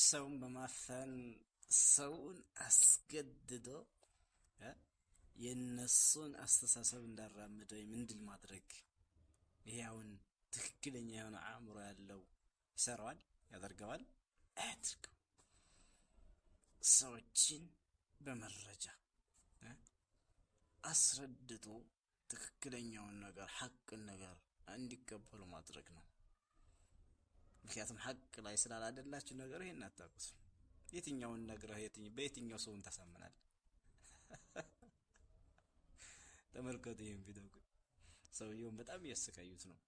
ሰውን በማፈን ሰውን አስገድዶ የነሱን አስተሳሰብ እንዳራመደ ወይም እንዲል ማድረግ ይሄ አሁን ትክክለኛ የሆነ አእምሮ ያለው ይሰራዋል ያደርገዋል አያድርገው። ሰዎችን በመረጃ አስረድቶ ትክክለኛውን ነገር ሐቅን ነገር እንዲቀበሉ ማድረግ ነው። ምክንያቱም ሐቅ ላይ ስላላደላችሁ ነገር ይሄን አታውቁት። የትኛውን ነገር በየትኛው ሰውን ታሳምናል? ተመልከቱ ይሄን ቪዲዮ ሰውየውን በጣም እያሰቃዩት ነው።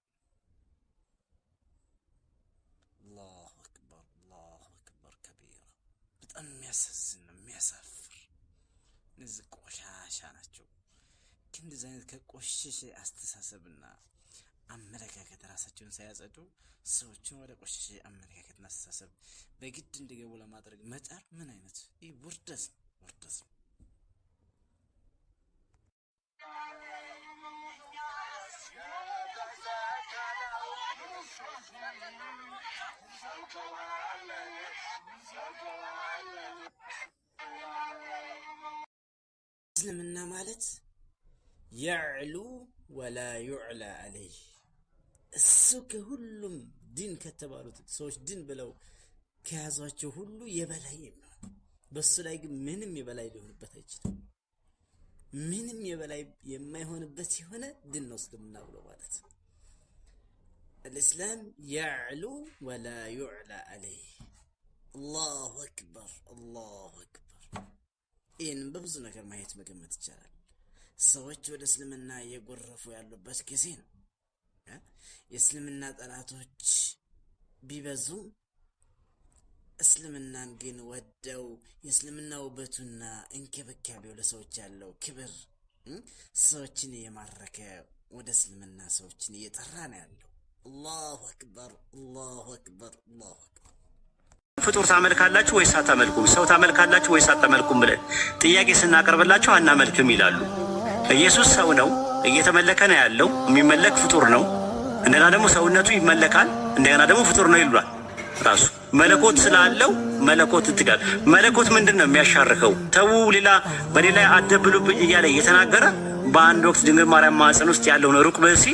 አላሁ አክበር ከቢራ። በጣም የሚያሳዝን ነው፣ የሚያሳፍር። እነዚህ ቆሻሻ ናቸው። እንደዚህ አይነት ከቆሸሸ አስተሳሰብና አመለካከት ራሳቸውን ሳያጸዱ ሰዎችን ወደ ቆሸሸ አመለካከትና አስተሳሰብ በግድ እንዲገቡ ለማድረግ መጣር ምን አይነት ይህ ውርደት ነው። እስልምና ማለት ያዕሉ ወላ ዩዕላ አለይህ፣ እሱ ከሁሉም ዲን ከተባሉት ሰዎች ዲን ብለው ከያዟቸው ሁሉ የበላይ የሚሆን፣ በሱ ላይ ግን ምንም የበላይ ሊሆንበት አይችልም። ምንም የበላይ የማይሆንበት የሆነ ዲን ነው እስልምና ብሎ ማለት። الإسلام يعلو ولا يعلى عليه። الله أكبر الله أكبر። إن ببዙ ነገር ማየት መገመት ይቻላል። ሰዎች ወደ እስልምና እየጎረፉ ያሉበት ጊዜ ነው። የእስልምና ጠላቶች ቢበዙም እስልምናን ግን ወደው የእስልምና ውበቱና እንክብካቤው ለሰዎች ያለው ክብር ሰዎችን የማረከ ወደ እስልምና ሰዎችን እየጠራ ነው ያለው። አላሁ አክበር አላሁ አክበር አላሁ አክበር። ፍጡር ታመልካላችሁ ወይስ አታመልኩም? ሰው ታመልካላችሁ ወይስ አታመልኩም ብለን ጥያቄ ስናቀርብላችሁ አናመልክም ይላሉ። ኢየሱስ ሰው ነው፣ እየተመለከ ነው ያለው፣ የሚመለክ ፍጡር ነው። እንደገና ደግሞ ሰውነቱ ይመለካል፣ እንደገና ደግሞ ፍጡር ነው ይሏል። ራሱ መለኮት ስላለው መለኮት ትጋል። መለኮት ምንድነው የሚያሻርከው? ተው ሌላ በሌላ አደብሉብኝ እያለ እየተናገረ በአንድ ወቅት ድንግል ማርያም ማህፀን ውስጥ ያለውን ሩቅ ብእሲ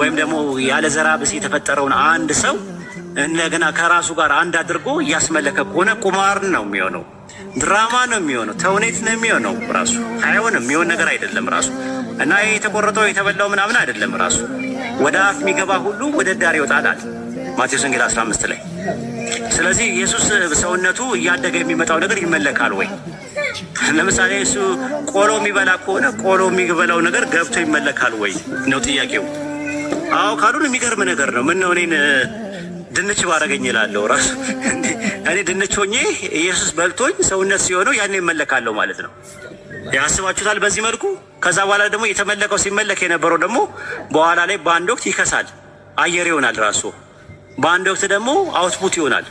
ወይም ደግሞ ያለ ዘራ ብእሲ የተፈጠረውን አንድ ሰው እንደገና ከራሱ ጋር አንድ አድርጎ እያስመለከ ከሆነ ቁማር ነው የሚሆነው፣ ድራማ ነው የሚሆነው፣ ተውኔት ነው የሚሆነው። ራሱ አይሆንም፣ የሚሆን ነገር አይደለም ራሱ። እና ይሄ የተቆረጠው የተበላው ምናምን አይደለም ራሱ። ወደ አፍ የሚገባ ሁሉ ወደ ዳር ይወጣል ማቴዎስ ወንጌል 15 ላይ። ስለዚህ ኢየሱስ ሰውነቱ እያደገ የሚመጣው ነገር ይመለካል ወይ? ለምሳሌ እሱ ቆሎ የሚበላ ከሆነ ቆሎ የሚበላው ነገር ገብቶ ይመለካል ወይ ነው ጥያቄው። አዎ ካሉን የሚገርም ነገር ነው። ምን ነው እኔን ድንች ባረገኝ እላለሁ ራሱ። እኔ ድንች ሆኜ ኢየሱስ በልቶኝ ሰውነት ሲሆነው ያኔ ይመለካለሁ ማለት ነው። ያስባችሁታል በዚህ መልኩ። ከዛ በኋላ ደግሞ የተመለከው ሲመለክ የነበረው ደግሞ በኋላ ላይ በአንድ ወቅት ይከሳል፣ አየር ይሆናል ራሱ። በአንድ ወቅት ደግሞ አውትፑት ይሆናል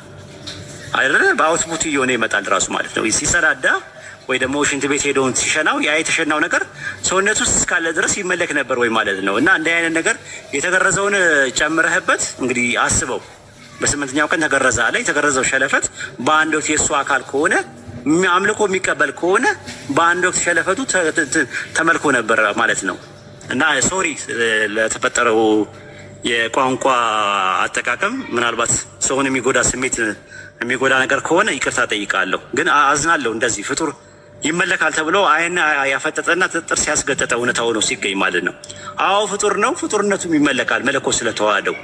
አይደል? በአውትፑት እየሆነ ይመጣል ራሱ ማለት ነው። ሲሰዳዳ ወይ ደግሞ ሽንት ቤት ሄደውን ሲሸናው ያ የተሸናው ነገር ሰውነቱ ውስጥ እስካለ ድረስ ይመለክ ነበር ወይ ማለት ነው። እና እንዲህ አይነት ነገር የተገረዘውን ጨምረህበት እንግዲህ አስበው። በስምንተኛው ቀን ተገረዘ አለ። የተገረዘው ሸለፈት በአንድ ወቅት የእሱ አካል ከሆነ አምልኮ የሚቀበል ከሆነ በአንድ ወቅት ሸለፈቱ ተመልኮ ነበር ማለት ነው። እና ሶሪ ለተፈጠረው የቋንቋ አጠቃቀም ምናልባት ሰውን የሚጎዳ ስሜት የሚጎዳ ነገር ከሆነ ይቅርታ ጠይቃለሁ። ግን አዝናለሁ እንደዚህ ፍጡር ይመለካል ተብሎ አይን ያፈጠጠና ጥርስ ያስገጠጠ እውነታ ሆኖ ሲገኝ ማለት ነው። አዎ ፍጡር ነው፣ ፍጡርነቱም ይመለካል መለኮት ስለተዋሃደው።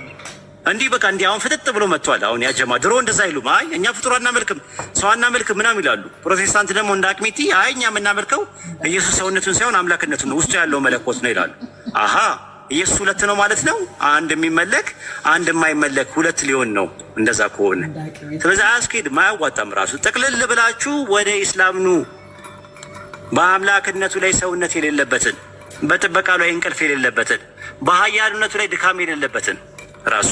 እንዲህ በቃ እንዲህ አሁን ፍጥጥ ብሎ መጥቷል። አሁን ያጀማ ድሮ እንደዛ አይሉም። አይ እኛ ፍጡር አናመልክም፣ ሰው አናመልክም ምናምን ይላሉ። ፕሮቴስታንት ደግሞ እንደ አቅሚቲ አይ እኛ የምናመልከው ኢየሱስ ሰውነቱን ሳይሆን አምላክነቱን ነው፣ ውስጡ ያለው መለኮት ነው ይላሉ። አሃ ኢየሱስ ሁለት ነው ማለት ነው። አንድ የሚመለክ አንድ የማይመለክ ሁለት ሊሆን ነው እንደዛ ከሆነ። ስለዚህ አያስኬድም፣ አያዋጣም። ራሱ ጠቅልል ብላችሁ ወደ ኢስላም ኑ። በአምላክነቱ ላይ ሰውነት የሌለበትን፣ በጥበቃው ላይ እንቅልፍ የሌለበትን፣ በኃያልነቱ ላይ ድካም የሌለበትን፣ ራሱ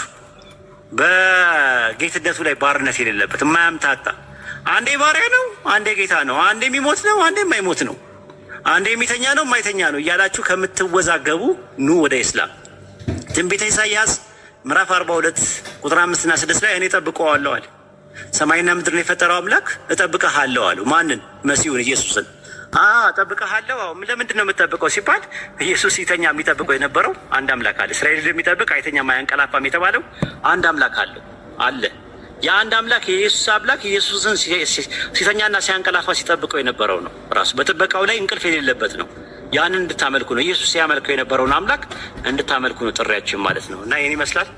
በጌትነቱ ላይ ባርነት የሌለበት የማያምታታ አንዴ ባሪያ ነው፣ አንዴ ጌታ ነው፣ አንዴ የሚሞት ነው፣ አንዴ የማይሞት ነው፣ አንዴ የሚተኛ ነው፣ የማይተኛ ነው እያላችሁ ከምትወዛገቡ ኑ ወደ ኢስላም። ትንቢተ ኢሳይያስ ምዕራፍ 42 ቁጥር 5 እና 6 ላይ እኔ ጠብቀዋለሁ አለ። ሰማይና ምድርን የፈጠረው አምላክ እጠብቅሃለሁ አለው። ማንን? መሲሁን ኢየሱስን። እጠብቅሃለሁ። ለምንድን ነው የምጠብቀው ሲባል ኢየሱስ ሲተኛ የሚጠብቀው የነበረው አንድ አምላክ አለ። እስራኤል የሚጠብቅ አይተኛም አያንቀላፋም የተባለው አንድ አምላክ አለ። የአንድ አምላክ የኢየሱስ አምላክ ኢየሱስን ሲተኛና ሲያንቀላፋ ሲጠብቀው የነበረው ነው። ራሱ በጥበቃው ላይ እንቅልፍ የሌለበት ነው። ያንን እንድታመልኩ ነው። ኢየሱስ ሲያመልከው የነበረውን አምላክ እንድታመልኩ ነው ጥሪያችን ማለት ነው። እና ይህን ይመስላል።